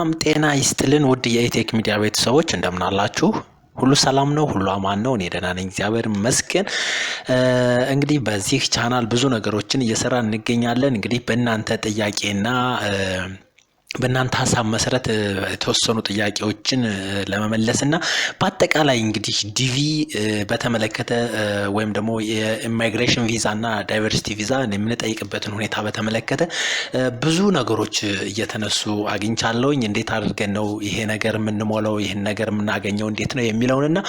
ሰላም ጤና ይስጥልን ውድ የኢቴክ ሚዲያ ቤተሰቦች እንደምን አላችሁ? ሁሉ ሰላም ነው፣ ሁሉ አማን ነው። እኔ ደህና ነኝ፣ እግዚአብሔር ይመስገን። እንግዲህ በዚህ ቻናል ብዙ ነገሮችን እየሰራን እንገኛለን። እንግዲህ በእናንተ ጥያቄና በእናንተ ሀሳብ መሰረት የተወሰኑ ጥያቄዎችን ለመመለስና በአጠቃላይ እንግዲህ ዲቪ በተመለከተ ወይም ደግሞ የኢሚግሬሽን ቪዛና ዳይቨርሲቲ ቪዛ የምንጠይቅበትን ሁኔታ በተመለከተ ብዙ ነገሮች እየተነሱ አግኝቻለሁኝ። እንዴት አድርገን ነው ይሄ ነገር የምንሞላው፣ ይሄን ነገር የምናገኘው እንዴት ነው የሚለውንና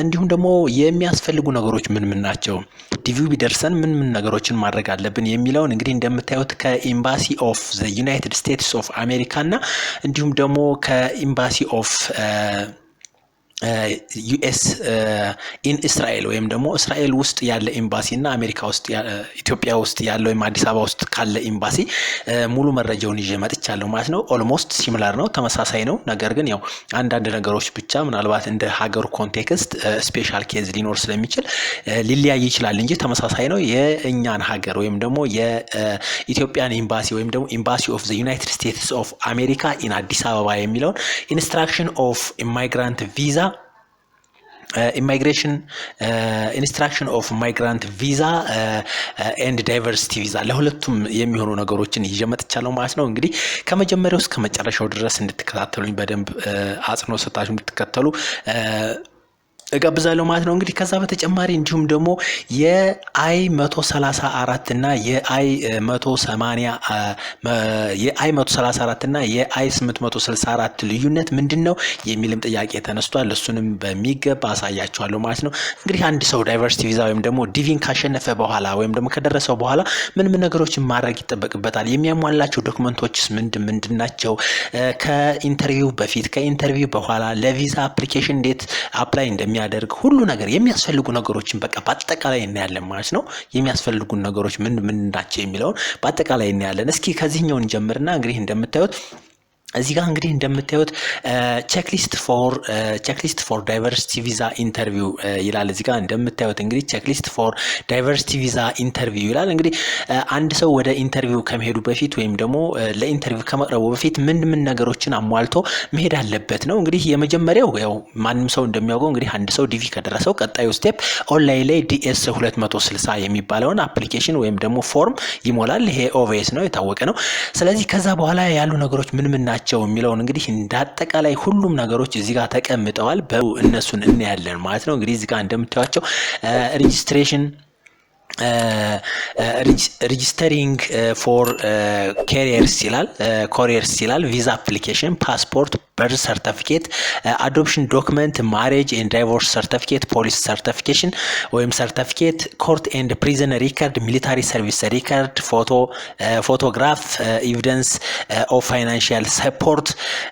እንዲሁም ደግሞ የሚያስፈልጉ ነገሮች ምን ምን ናቸው፣ ዲቪው ቢደርሰን ምን ምን ነገሮችን ማድረግ አለብን የሚለውን እንግዲህ እንደምታዩት ከኤምባሲ ኦፍ ዘ ዩናይትድ ስቴትስ ኦፍ አሜሪካ እና እንዲሁም ደግሞ ከኤምባሲ ኦፍ ዩኤስ ኢን እስራኤል ወይም ደግሞ እስራኤል ውስጥ ያለ ኤምባሲ እና አሜሪካ ውስጥ ኢትዮጵያ ውስጥ ያለው ወይም አዲስ አበባ ውስጥ ካለ ኤምባሲ ሙሉ መረጃውን ይዤ መጥቻለሁ ማለት ነው። ኦልሞስት ሲሚላር ነው፣ ተመሳሳይ ነው። ነገር ግን ያው አንዳንድ ነገሮች ብቻ ምናልባት እንደ ሀገሩ ኮንቴክስት ስፔሻል ኬዝ ሊኖር ስለሚችል ሊለያይ ይችላል እንጂ ተመሳሳይ ነው። የእኛን ሀገር ወይም ደግሞ የኢትዮጵያን ኤምባሲ ወይም ደግሞ ኤምባሲ ኦፍ ዘ ዩናይትድ ስቴትስ ኦፍ አሜሪካ ኢን አዲስ አበባ የሚለውን ኢንስትራክሽን ኦፍ ኢሚግራንት ቪዛ ኢሚግሬሽን ኢንስትራክሽን ኦፍ ማይግራንት ቪዛ ኤንድ ዳይቨርሲቲ ቪዛ ለሁለቱም የሚሆኑ ነገሮችን ይዤ መጥቻለሁ ማለት ነው። እንግዲህ ከመጀመሪያው እስከ መጨረሻው ድረስ እንድትከታተሉኝ በደንብ አጽንኦት ሰጣችሁ እንድትከተሉ እጋብዛለሁ ማለት ነው። እንግዲህ ከዛ በተጨማሪ እንዲሁም ደግሞ የአይ134 እና የአይ134 እና የአይ864 ልዩነት ምንድነው የሚልም ጥያቄ ተነስቷል። እሱንም በሚገባ አሳያችኋለሁ ማለት ነው። እንግዲህ አንድ ሰው ዳይቨርሲቲ ቪዛ ወይም ደግሞ ዲቪን ካሸነፈ በኋላ ወይም ደግሞ ከደረሰው በኋላ ምን ምን ነገሮችን ማድረግ ይጠበቅበታል፣ የሚያሟላቸው ዶክመንቶችስ ምንድን ናቸው፣ ከኢንተርቪው በፊት ከኢንተርቪው በኋላ ለቪዛ አፕሊኬሽን እንዴት አፕላይ እንደሚያደርግ ሁሉ ነገር የሚያስፈልጉ ነገሮችን በቃ በአጠቃላይ እናያለን ማለት ነው። የሚያስፈልጉ ነገሮች ምን ናቸው የሚለውን በአጠቃላይ እናያለን። እስኪ ከዚህኛው እንጀምርና እንግዲህ እንደምታዩት እዚህ ጋር እንግዲህ እንደምታዩት ቼክሊስት ፎር ዳይቨርሲቲ ቪዛ ኢንተርቪው ይላል። እዚህ ጋር እንደምታዩት እንግዲህ ቼክሊስት ፎር ዳይቨርሲቲ ቪዛ ኢንተርቪው ይላል። እንግዲህ አንድ ሰው ወደ ኢንተርቪው ከመሄዱ በፊት ወይም ደግሞ ለኢንተርቪው ከመቅረቡ በፊት ምን ነገሮችን አሟልቶ መሄድ አለበት ነው። እንግዲህ የመጀመሪያው ያው ማንም ሰው እንደሚያውቀው እንግዲህ አንድ ሰው ዲቪ ከደረሰው ቀጣዩ ስቴፕ ኦንላይን ላይ ዲኤስ 260 የሚባለውን አፕሊኬሽን ወይም ደግሞ ፎርም ይሞላል። ይሄ ኦቬስ ነው፣ የታወቀ ነው። ስለዚህ ከዛ በኋላ ያሉ ነገሮች ምን ናቸው የሚለውን እንግዲህ እንዳጠቃላይ ሁሉም ነገሮች እዚህ ጋር ተቀምጠዋል። እነሱን እናያለን ማለት ነው። እንግዲህ እዚህ ጋር እንደምታዩቸው ሬጂስተሪንግ ፎር ኮሪየርስ ይላል፣ ቪዛ አፕሊኬሽን፣ ፓስፖርት፣ በርዝ ሰርቲፊኬት፣ አዶፕሽን ዶክመንት፣ ማሬጅ ኤንድ ዳይቮርስ ሰርቲፊኬት፣ ፖሊስ ሰርቲፊኬሽን ወይም ሰርቲፊኬት፣ ኮርት ኤንድ ፕሪዝን ሪከርድ፣ ሚሊታሪ ሰርቪስ ሪከርድ፣ ፎቶግራፍ ኤቪደንስ ኦፍ ፋይናንሺያል ሰፖርት።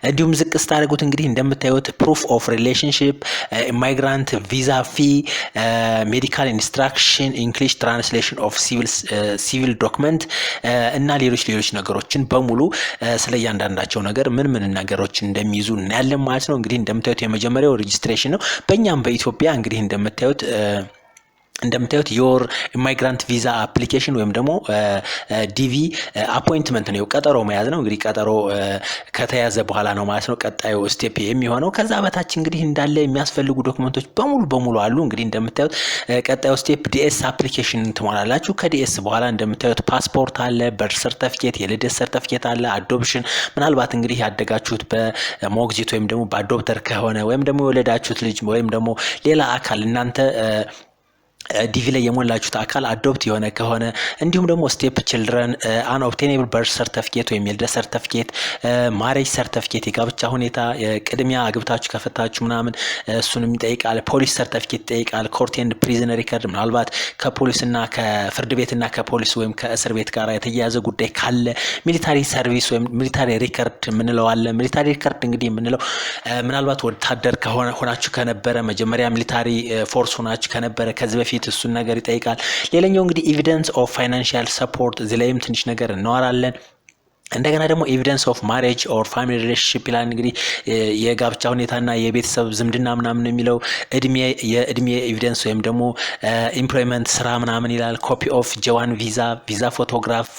እንዲሁም ዝቅ ስታደርጉት እንግዲህ እንደምታዩት ፕሩፍ ኦፍ ሪሌሽንሺፕ፣ ኢሚግራንት ቪዛ ፊ፣ ሜዲካል ኢንስትራክሽን፣ ኢንግሊሽ ትራንስሌሽን ኦፍ ሲቪል ዶክመንት እና ሌሎች ነገሮችን በሙሉ ስለ እያንዳንዳቸው ነገር ምን ነገሮችን እንደሚይዙ እናያለን ማለት ነው። እንግዲህ እንደምታዩት የመጀመሪያው ሬጂስትሬሽን ነው። በእኛም በኢትዮጵያ እንግዲህ እንደምታዩት ዮር ኢሚግራንት ቪዛ አፕሊኬሽን ወይም ደግሞ ዲቪ አፖይንትመንት ነው፣ ቀጠሮ መያዝ ነው። እንግዲህ ቀጠሮ ከተያዘ በኋላ ነው ማለት ነው ቀጣዩ ስቴፕ የሚሆነው። ከዛ በታች እንግዲህ እንዳለ የሚያስፈልጉ ዶክመንቶች በሙሉ አሉ። እንግዲህ እንደምታዩት ቀጣዩ ስቴፕ ዲኤስ አፕሊኬሽን ትሞላላችሁ። ከዲኤስ በኋላ እንደምታዩት ፓስፖርት አለ፣ በርዝ ሰርቲፊኬት፣ የልደት ሰርቲፊኬት አለ፣ አዶፕሽን ምናልባት እንግዲህ ያደጋችሁት በሞግዚት ወይም ደግሞ በአዶፕተር ከሆነ ወይም ደግሞ የወለዳችሁት ልጅ ወይም ደግሞ ሌላ አካል እናንተ ዲቪ ላይ የሞላችሁት አካል አዶፕት የሆነ ከሆነ እንዲሁም ደግሞ ስቴፕ ችልድረን አን ኦብቴኔብል በርዝ ሰርቲፊኬት ወይም የልደት ሰርቲፊኬት፣ ማሬጅ ሰርቲፊኬት የጋብቻ ሁኔታ፣ ቅድሚያ አግብታችሁ ከፈታችሁ ምናምን እሱንም ይጠይቃል። ፖሊስ ሰርቲፊኬት ይጠይቃል። ኮርት ኤንድ ፕሪዝን ሪከርድ ምናልባት ከፖሊስና ከፍርድ ቤትና ከፖሊስ ወይም ከእስር ቤት ጋር የተያያዘ ጉዳይ ካለ፣ ሚሊታሪ ሰርቪስ ወይም ሚሊታሪ ሪከርድ የምንለው አለ። ሚሊታሪ ሪከርድ እንግዲህ የምንለው ምናልባት ወታደር ሆናችሁ ከነበረ መጀመሪያ ሚሊታሪ ፎርስ ሆናችሁ ከነበረ ከዚህ በፊት እሱን ነገር ይጠይቃል። ሌላኛው እንግዲህ ኤቪደንስ ኦፍ ፋይናንሺያል ሰፖርት፣ እዚህ ላይም ትንሽ ነገር እናወራለን። እንደገና ደግሞ ኤቪደንስ ኦፍ ማሬጅ ኦር ፋሚሊ ሪሌሽንሺፕ ይላል። እንግዲህ የጋብቻ ሁኔታና የቤተሰብ ዝምድና ምናምን የሚለው የእድሜ ኤቪደንስ ወይም ደግሞ ኤምፕሎይመንት ስራ ምናምን ይላል። ኮፒ ኦፍ ጀዋን ቪዛ ፎቶግራፍ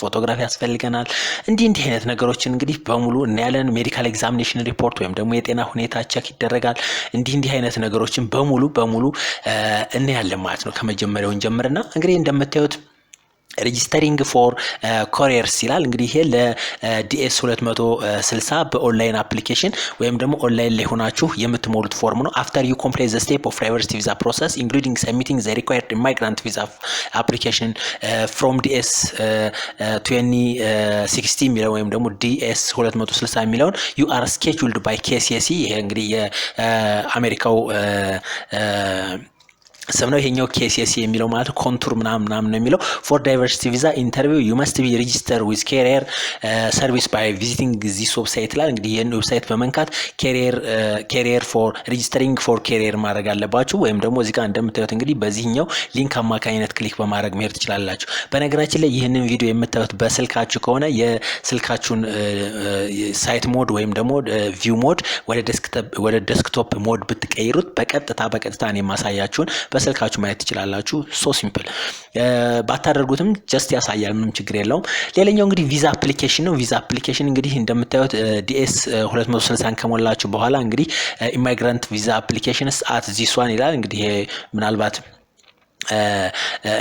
ያስፈልገናል። እንዲህ አይነት ነገሮችን እንግዲህ በሙሉ እናያለን። ሜዲካል ኤግዛሚኔሽን ሪፖርት ወይም ደግሞ የጤና ሁኔታ ቸክ ይደረጋል። እንዲህ አይነት ነገሮችን በሙሉ እናያለን ማለት ነው። ከመጀመሪያው እንጀምርና እንግዲህ እንደምታዩት ሬጂስተሪንግ ፎር ኮሪየርስ ይላል። እንግዲህ ይሄ ለዲኤስ 260 በኦንላይን አፕሊኬሽን ወይም ደግሞ ኦንላይን ላይ ሆናችሁ የምትሞሉት ፎርም ነው። አፍተር ዩ ኮምፕሊት ዘ ስቴፕ ኦፍ ዳይቨርሲቲ ቪዛ ፕሮሰስ ኢንክሉዲንግ ሰብሚቲንግ ዘ ሪኳየርድ ኢማይግራንት ቪዛ አፕሊኬሽን ፍሮም ዲኤስ 2060 የሚለው ወይም ደግሞ ዲኤስ 260 የሚለውን ዩ አር ስኬጁልድ ባይ ኬሲሲ። ይሄ እንግዲህ የአሜሪካው ስም ነው። ይሄኛው ኬሲሲ የሚለው ማለት ኮንቱር ምናምን ነው የሚለው። ፎር ዳይቨርሲቲ ቪዛ ኢንተርቪው ዩ መስት ቢ ሬጂስተር ዊዝ ካሪየር ሰርቪስ ባይ ቪዚቲንግ ዚስ ዌብሳይት ይላል። እንግዲህ ይሄን ዌብሳይት በመንካት ካሪየር ፎር ሬጂስተሪንግ ፎር ካሪየር ማድረግ አለባችሁ። ወይም ደግሞ እዚህ ጋር እንደምታዩት እንግዲህ በዚህኛው ሊንክ አማካኝነት ክሊክ በማድረግ መሄድ ትችላላችሁ። በነገራችን ላይ ይህንን ቪዲዮ የምታዩት በስልካችሁ ከሆነ የስልካችሁን ሳይት ሞድ ወይም ደግሞ ቪው ሞድ ወደ ዴስክቶፕ ሞድ ብትቀይሩት በቀጥታ ነው የማሳያችሁን በስልካችሁ ማየት ትችላላችሁ። ሶ ሲምፕል ባታደርጉትም ጀስት ያሳያል፣ ምንም ችግር የለውም። ሌላኛው እንግዲህ ቪዛ አፕሊኬሽን ነው። ቪዛ አፕሊኬሽን እንግዲህ እንደምታዩት ዲኤስ 260 ከሞላችሁ በኋላ እንግዲህ ኢሚግራንት ቪዛ አፕሊኬሽንስ አት ዚስ ዋን ይላል። እንግዲህ ምናልባት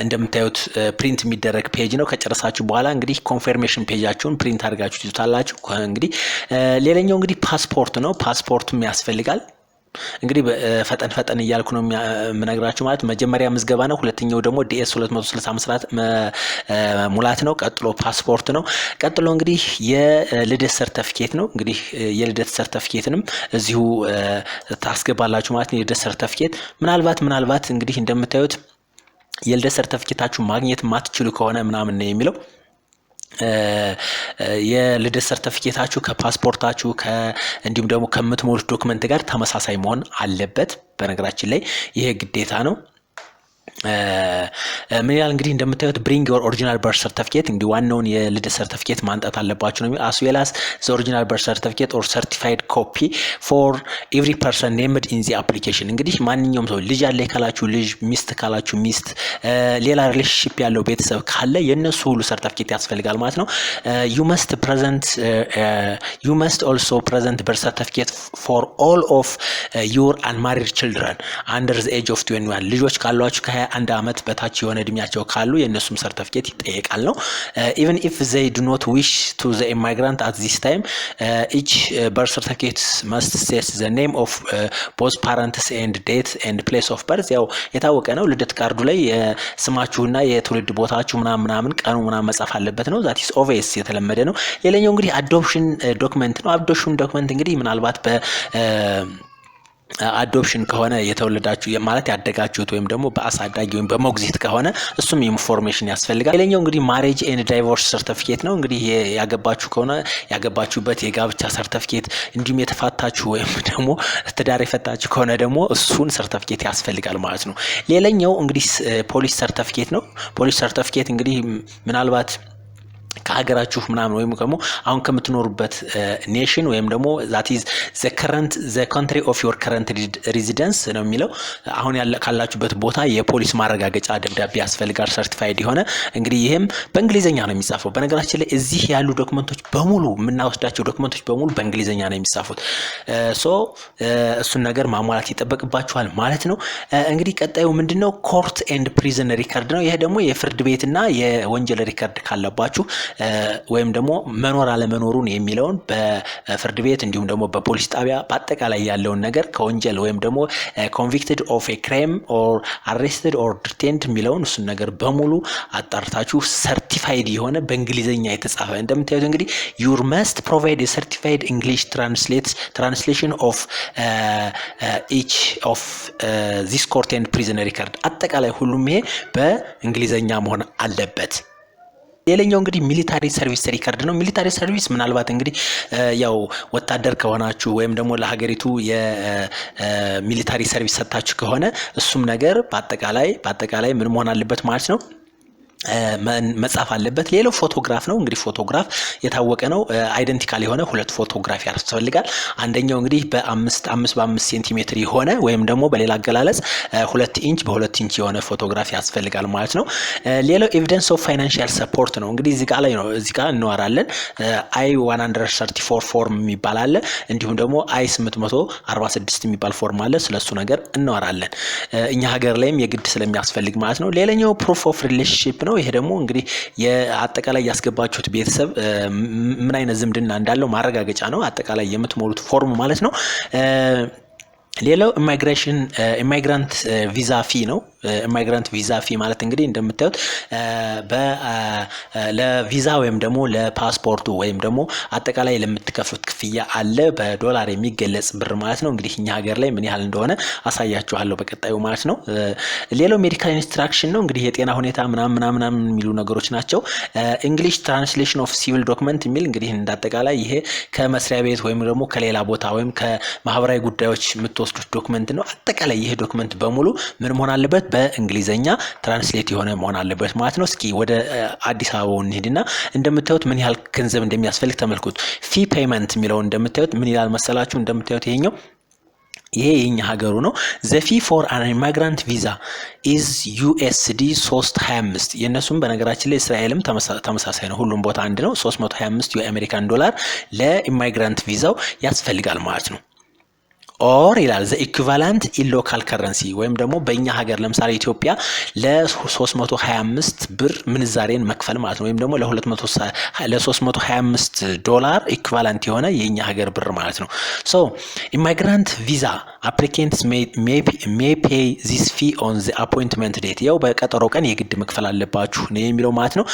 እንደምታዩት ፕሪንት የሚደረግ ፔጅ ነው። ከጨረሳችሁ በኋላ እንግዲህ ኮንፈርሜሽን ፔጃችሁን ፕሪንት አድርጋችሁ ትይዙታላችሁ። እንግዲህ ሌላኛው እንግዲህ ፓስፖርት ነው። ፓስፖርቱም ያስፈልጋል። እንግዲህ ፈጠን እያልኩ ነው የምነግራችሁ። ማለት መጀመሪያ ምዝገባ ነው። ሁለተኛው ደግሞ ዲኤስ 260 መስራት ሙላት ነው። ቀጥሎ ፓስፖርት ነው። ቀጥሎ እንግዲህ የልደት ሰርተፊኬት ነው። እንግዲህ የልደት ሰርተፊኬትንም እዚሁ ታስገባላችሁ ማለት ነው። የልደት ሰርተፊኬት ምናልባት እንግዲህ እንደምታዩት የልደት ሰርተፊኬታችሁ ማግኘት ማትችሉ ከሆነ ምናምን ነው የሚለው የልደት ሰርተፊኬታችሁ ከፓስፖርታችሁ እንዲሁም ደግሞ ከምትሞሉት ዶክመንት ጋር ተመሳሳይ መሆን አለበት። በነገራችን ላይ ይሄ ግዴታ ነው። ምን ይላል እንግዲህ እንደምታዩት ብሪንግ ዮር ኦሪጂናል በርዝ ሰርቲፊኬት እንግዲህ ዋናውን የልደት ሰርቲፊኬት ማንጣት አለባችሁ ነው። አስ ዌል አስ ዘ ኦሪጂናል በርዝ ሰርቲፊኬት ኦር ሰርቲፋይድ ኮፒ ፎር ኤቭሪ ፐርሰን ኔምድ ኢን ዚ አፕሊኬሽን። እንግዲህ ማንኛውም ሰው ልጅ አለ ካላችሁ ልጅ፣ ሚስት ካላችሁ ሚስት፣ ሌላ ሪሌሽንሺፕ ያለው ቤተሰብ ካለ የነሱ ሁሉ ሰርቲፊኬት ያስፈልጋል ማለት ነው። ዩ መስት ኦልሶ ፕሬዘንት በርዝ ሰርቲፊኬት ፎር ኦል ኦፍ ዩር አንማሪድ ችልድረን አንደር ዘ ኤጅ ኦፍ 21 ልጆች ካሏችሁ አንድ አመት በታች የሆነ እድሜያቸው ካሉ የነሱም ሰርቲፊኬት ይጠየቃል ነው። even if they do not wish to the immigrant at this time each birth certificate must state the name of both parents and date and place of birth። ያው የታወቀ ነው። ልደት ካርዱ ላይ ስማችሁና የትውልድ ቦታችሁ ምናምን ቀኑ መጻፍ አለበት ነው። that is obvious የተለመደ ነው። ሌላኛው እንግዲህ አዶፕሽን ዶክመንት ነው። አዶፕሽን ዶክመንት እንግዲህ ምናልባት አዶፕሽን ከሆነ የተወለዳችሁ ማለት ያደጋችሁት ወይም ደግሞ በአሳዳጊ ወይም በሞግዚት ከሆነ እሱም ኢንፎርሜሽን ያስፈልጋል። ሌላኛው እንግዲህ ማሬጅ ኤንድ ዳይቮርስ ሰርቲፊኬት ነው። እንግዲህ ያገባችሁ ከሆነ ያገባችሁበት የጋብቻ ሰርቲፊኬት፣ እንዲሁም የተፋታችሁ ወይም ደግሞ ትዳር የፈታችሁ ከሆነ ደግሞ እሱን ሰርቲፊኬት ያስፈልጋል ማለት ነው። ሌላኛው እንግዲህ ፖሊስ ሰርቲፊኬት ነው። ፖሊስ ሰርቲፊኬት እንግዲህ ምናልባት ከሀገራችሁ ምናምን ወይም ደግሞ አሁን ከምትኖሩበት ኔሽን ወይም ደግሞ that is the country of your current residence ነው የሚለው። አሁን ካላችሁበት ቦታ የፖሊስ ማረጋገጫ ደብዳቤ ያስፈልጋል፣ ሰርቲፋይድ የሆነ እንግዲህ ይሄም በእንግሊዘኛ ነው የሚጻፈው። በነገራችን ላይ እዚህ ያሉ ዶክመንቶች በሙሉ የምናወስዳቸው ዶክመንቶች በሙሉ በእንግሊዘኛ ነው የሚጻፉት። እሱን ነገር ማሟላት ይጠበቅባችኋል ማለት ነው። እንግዲህ ቀጣዩ ምንድነው? ኮርት ኤንድ ፕሪዝን ሪከርድ ነው። ይሄ ደግሞ የፍርድ ቤትና የወንጀል ሪከርድ ካለባችሁ ወይም ደግሞ መኖር አለመኖሩን የሚለውን በፍርድ ቤት እንዲሁም ደግሞ በፖሊስ ጣቢያ በአጠቃላይ ያለውን ነገር ከወንጀል ወይም ደግሞ convicted of a crime or arrested or detained የሚለውን እሱን ነገር በሙሉ አጣርታችሁ ሰርቲፋይድ የሆነ በእንግሊዘኛ የተጻፈ እንደምታዩት እንግዲህ you must provide a certified English translation of each of this court and prison record አጠቃላይ ሁሉም ይሄ በእንግሊዘኛ መሆን አለበት። ሌላኛው እንግዲህ ሚሊታሪ ሰርቪስ ሪከርድ ነው። ሚሊታሪ ሰርቪስ ምናልባት እንግዲህ ያው ወታደር ከሆናችሁ ወይም ደግሞ ለሀገሪቱ የሚሊታሪ ሰርቪስ ሰጣችሁ ከሆነ እሱም ነገር በአጠቃላይ ምን መሆን አለበት ማለት ነው? መጻፍ አለበት። ሌላው ፎቶግራፍ ነው። እንግዲህ ፎቶግራፍ የታወቀ ነው። አይደንቲካል የሆነ ሁለት ፎቶግራፍ ያስፈልጋል። አንደኛው እንግዲህ በ5 ሴንቲሜትር የሆነ ወይም ደግሞ በሌላ አገላለጽ 2 ኢንች በ2 ኢንች የሆነ ፎቶግራፍ ያስፈልጋል ማለት ነው። ሌላው ኤቪደንስ ኦፍ ፋይናንሻል ሰፖርት ነው። እንግዲህ እዚህ ጋር ላይ ነው እዚህ ጋር እንወራለን። I-134 ፎርም የሚባል አለ። እንዲሁም ደግሞ I-846 የሚባል ፎርም አለ። ስለሱ ነገር እንወራለን። እኛ ሀገር ላይም የግድ ስለሚያስፈልግ ማለት ነው። ሌላኛው ፕሩፍ ኦፍ ሪሌሽንሺፕ ነው። ይሄ ደግሞ እንግዲህ የአጠቃላይ ያስገባችሁት ቤተሰብ ምን አይነት ዝምድና እንዳለው ማረጋገጫ ነው። አጠቃላይ የምትሞሉት ፎርም ማለት ነው። ሌላው ኢሚግራንት ቪዛ ፊ ነው። ኢሚግራንት ቪዛ ፊ ማለት እንግዲህ እንደምታዩት ለቪዛ ወይም ደግሞ ለፓስፖርቱ ወይም ደግሞ አጠቃላይ ለምትከፍሉት ክፍያ አለ በዶላር የሚገለጽ ብር ማለት ነው። እንግዲህ እኛ ሀገር ላይ ምን ያህል እንደሆነ አሳያችኋለሁ በቀጣዩ ማለት ነው። ሌላው ሜዲካል ኢንስትራክሽን ነው። እንግዲህ የጤና ሁኔታ ምናምን የሚሉ ነገሮች ናቸው። እንግሊሽ ትራንስሌሽን ኦፍ ሲቪል ዶክመንት የሚል እንግዲህ እንዳጠቃላይ ይሄ ከመስሪያ ቤት ወይም ደግሞ ከሌላ ቦታ ወይም ከማህበራዊ ጉዳዮች የምትወስዱት ዶክመንት ነው። አጠቃላይ ይሄ ዶክመንት በሙሉ ምን መሆን አለበት? በእንግሊዘኛ ትራንስሌት የሆነ መሆን አለበት ማለት ነው። እስኪ ወደ አዲስ አበባው እንሂድና እንደምታዩት ምን ያህል ገንዘብ እንደሚያስፈልግ ተመልከቱ። ፊ ፔመንት የሚለው እንደምታዩት ምን ይላል መሰላችሁ? እንደምታዩት ይሄ የኛ ሀገሩ ነው። ዘ ፊ ፎር አን ኢሚግራንት ቪዛ ኢዝ USD 325 የነሱም በነገራችን ላይ እስራኤልም ተመሳሳይ ነው። ሁሉም ቦታ አንድ ነው። 325 የአሜሪካን ዶላር ለኢሚግራንት ቪዛው ያስፈልጋል ማለት ነው። ኦር ይላል ዘ ኢኩቫላንት ኢን ሎካል ከረንሲ ወይም ደግሞ በእኛ ሀገር ለምሳሌ ኢትዮጵያ ለ325 ብር ምንዛሬን መክፈል ማለት ነው። ወይም ደግሞ ለ325 ዶላር ኢኩቫላንት የሆነ የኛ ሀገር ብር ማለት ነው። ሶ ኢሚግራንት ቪዛ አፕሊካንትስ ሜይ ፔይ ዚስ ፊ ኦን ዘ አፖይንትመንት ዴት ያው በቀጠሮ ቀን የግድ መክፈል አለባችሁ ነው የሚለው ማለት ነው።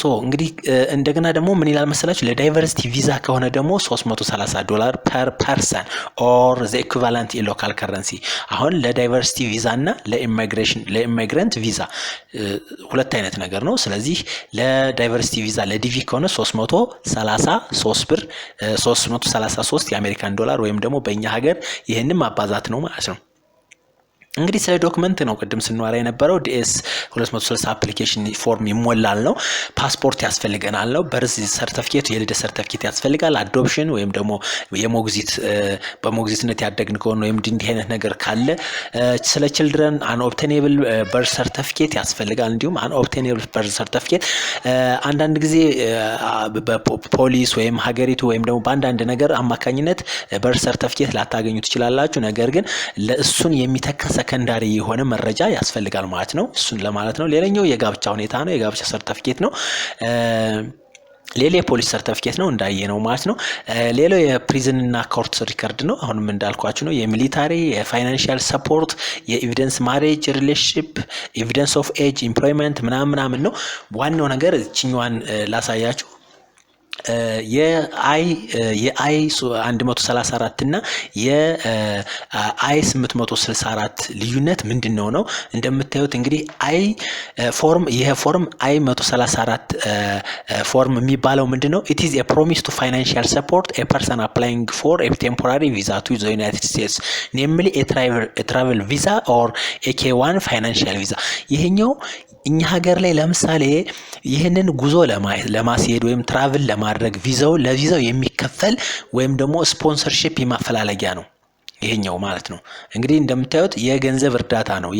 ሶ እንግዲህ እንደገና ደግሞ ምን ይላል መሰላችሁ? ለዳይቨርሲቲ ቪዛ ከሆነ ደግሞ $330 ፐር ፐርሰን ኦር ዘ ኢኩቫላንት ኢን ሎካል ከረንሲ። አሁን ለዳይቨርሲቲ ቪዛ እና ለኢሚግራንት ቪዛ ሁለት አይነት ነገር ነው። ስለዚህ ለዳይቨርሲቲ ቪዛ ለዲቪ ከሆነ 333 ብር 333 የአሜሪካን ዶላር ወይም ደግሞ በእኛ ሀገር ይህንን ማባዛት ነው ማለት ነው። እንግዲህ ስለ ዶክመንት ነው ቅድም ስንዋራ የነበረው። ዲኤስ 260 አፕሊኬሽን ፎርም ይሞላል ነው። ፓስፖርት ያስፈልገናል ነው። በርዝ ሰርቲፊኬት የልደት ሰርቲፊኬት ያስፈልጋል። አዶፕሽን ወይም ደግሞ የሞግዚት በሞግዚትነት ያደግን ከሆነ ወይም እንዲህ አይነት ነገር ካለ ስለ ችልድረን አንኦብቴኔብል በርዝ ሰርቲፊኬት ያስፈልጋል። እንዲሁም አንኦብቴኔብል በርዝ ሰርቲፊኬት አንዳንድ ጊዜ በፖሊስ ወይም ሀገሪቱ ወይም ደግሞ በአንዳንድ ነገር አማካኝነት በርዝ ሰርቲፊኬት ላታገኙ ትችላላችሁ። ነገር ግን ለእሱን የሚተካ ሰከንዳሪ የሆነ መረጃ ያስፈልጋል ማለት ነው። እሱን ለማለት ነው። ሌላኛው የጋብቻ ሁኔታ ነው። የጋብቻ ሰርቲፊኬት ነው። ሌላ የፖሊስ ሰርቲፊኬት ነው እንዳየ ነው ማለት ነው። ሌላው የፕሪዝን እና ኮርት ሪከርድ ነው። አሁንም እንዳልኳችሁ ነው። የሚሊታሪ የፋይናንሻል ሰፖርት፣ የኤቪደንስ ማሬጅ ሪሌሽንሺፕ፣ ኤቪደንስ ኦፍ ኤጅ፣ ኤምፕሎይመንት ምናምን ነው። ዋናው ነገር እችኛዋን ላሳያችሁ። የአይ 134 እና የአይ 864 ልዩነት ምንድነው ነው? እንደምታዩት እንግዲህ ይሄ ፎርም አይ 134 ፎርም የሚባለው ምንድነው? it is a promise to financial support a person applying for a temporary visa to the United States namely a travel visa or a K1 financial visa። ይሄኛው እኛ ሀገር ላይ ለምሳሌ ይህንን ጉዞ ለማስሄድ ወይም ትራቭል ለማድረግ ለቪዛው የሚከፈል ወይም ደግሞ ስፖንሰርሺፕ የማፈላለጊያ ነው ይሄኛው ማለት ነው። እንግዲህ እንደምታዩት የገንዘብ እርዳታ ነው።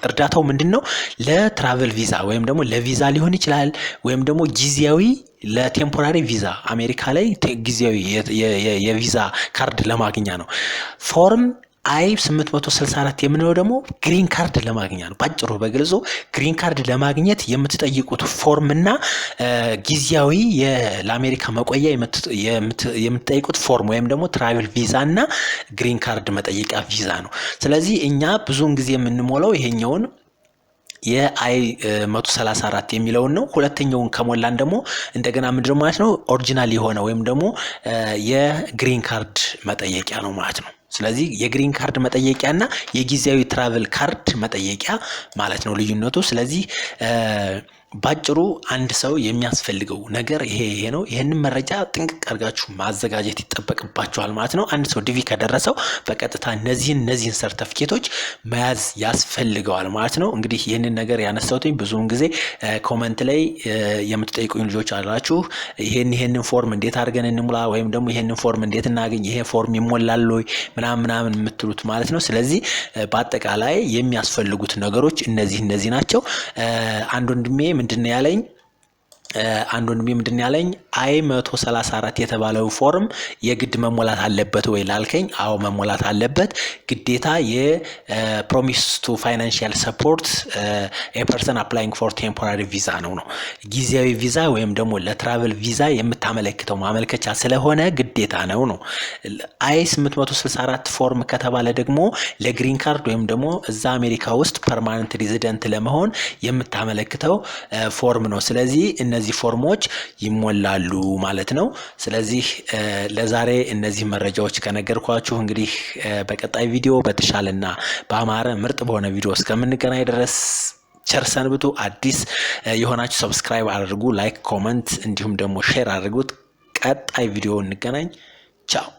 እርዳታው ምንድነው? ለትራቨል ቪዛ ወይም ደግሞ ለቪዛ ሊሆን ይችላል ወይም ደግሞ ጊዜያዊ ለቴምፖራሪ ቪዛ አሜሪካ ላይ ጊዜያዊ የቪዛ ካርድ ለማግኛ ነው። ፎርም አይ 864 የምንለው ደግሞ ግሪን ካርድ ለማግኛ ነው። ባጭሩ በግልጹ ግሪን ካርድ ለማግኘት የምትጠይቁት ፎርም እና ጊዜያዊ ለአሜሪካ መቆያ የምትጠይቁት ፎርም ወይም ደግሞ ትራቨል ቪዛ እና ግሪን ካርድ መጠየቂያ ቪዛ ነው። ስለዚህ እኛ ብዙውን ጊዜ የምንሞላው ይሄኛውን የአይ 134 የሚለውን ነው። ሁለተኛውን ከሞላን ደግሞ እንደገና ምንድነው ማለት ነው? ኦሪጂናል የሆነ ወይም ደግሞ የግሪን ካርድ መጠየቂያ ነው ማለት ነው። ስለዚህ የግሪን ካርድ መጠየቂያና የጊዜያዊ ትራቨል ካርድ መጠየቂያ ማለት ነው ልዩነቱ። ስለዚህ ባጭሩ አንድ ሰው የሚያስፈልገው ነገር ይሄ ነው። ይሄንን መረጃ ጥንቅቅ አድርጋችሁ ማዘጋጀት ይጠበቅባችኋል ማለት ነው። አንድ ሰው ዲቪ ከደረሰው በቀጥታ እነዚህን ሰርተፊኬቶች መያዝ ያስፈልገዋል ማለት ነው። እንግዲህ ይህንን ነገር ያነሳሁትኝ ብዙውን ጊዜ ኮመንት ላይ የምትጠይቁኝ ልጆች አላችሁ። ይሄንን ፎርም እንዴት አድርገን እንሙላ ወይም ደግሞ ይሄንን ፎርም እንዴት እናገኝ፣ ይሄ ፎርም ይሞላል ወይ ምናምን የምትሉት ማለት ነው። ስለዚህ በአጠቃላይ የሚያስፈልጉት ነገሮች እነዚህ ናቸው። አንድ ወንድሜ ምንድን ያለኝ I-134 የተባለው ፎርም የግድ መሞላት አለበት ወይ ላልከኝ፣ አዎ መሞላት አለበት ግዴታ። የፕሮሚስ ቱ ፋይናንሻል ሰፖርት ኤ ፐርሰን አፕላይንግ ፎር ቴምፖራሪ ቪዛ ነው ጊዜያዊ ቪዛ ወይም ደግሞ ለትራቨል ቪዛ የምታመለክተው ማመልከቻ ስለሆነ ግዴታ ነው። I-864 ፎርም ከተባለ ደግሞ ለግሪን ካርድ ወይም ደግሞ እዛ አሜሪካ ውስጥ ፐርማነንት ሬዚደንት ለመሆን የምታመለክተው ፎርም ነው። ስለዚህ እነዚህ ፎርሞች ይሞላሉ ማለት ነው። ስለዚህ ለዛሬ እነዚህ መረጃዎች ከነገርኳችሁ እንግዲህ በቀጣይ ቪዲዮ በተሻለና በአማረ ምርጥ በሆነ ቪዲዮ እስከምንገናኝ ድረስ ቸር ሰንብቱ። አዲስ የሆናችሁ ሰብስክራይብ አድርጉ፣ ላይክ፣ ኮመንት እንዲሁም ደግሞ ሼር አድርጉት። ቀጣይ ቪዲዮ እንገናኝ። ቻው።